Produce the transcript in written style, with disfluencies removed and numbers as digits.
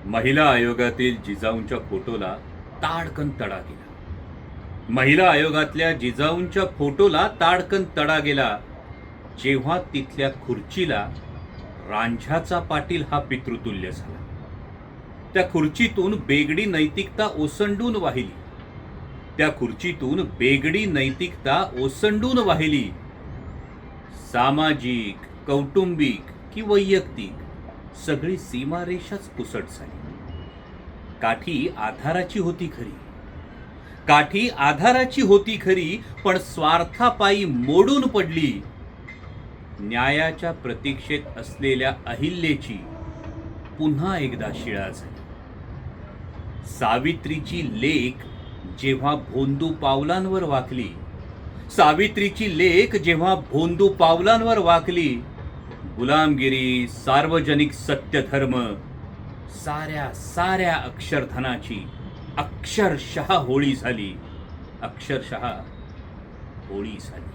महिला आयोगातील जिजाऊंच्या फोटोला ताडकन तडा गेला. महिला आयोगातल्या जिजाऊंच्या फोटोला ताडकन तडा गेला जेव्हा तिथल्या खुर्चीला रांझ्याचा पाटील हा पितृतुल्य झाला. त्या खुर्चीतून बेगडी नैतिकता ओसंडून वाहिली. त्या खुर्चीतून बेगडी नैतिकता ओसंडून वाहिली. सामाजिक, कौटुंबिक की वैयक्तिक सगळी सीमारेषाच पुसट झाली. काठी आधाराची होती खरी, काठी आधाराची होती खरी, पण स्वार्थापायी मोडून पडली. न्यायाच्या प्रतीक्षेत असलेल्या अहिल्याची पुन्हा एकदा शिळा झाली. सावित्रीची लेक जेव्हा भोंदू पावलांवर वाकली, सावित्रीची लेक जेव्हा भोंदू पावलांवर वाकली, गुलामगिरी, सार्वजनिक सत्यधर्म, साऱ्या अक्षरधनाची अक्षरशः होळी झाली. अक्षरशः होळी झाली.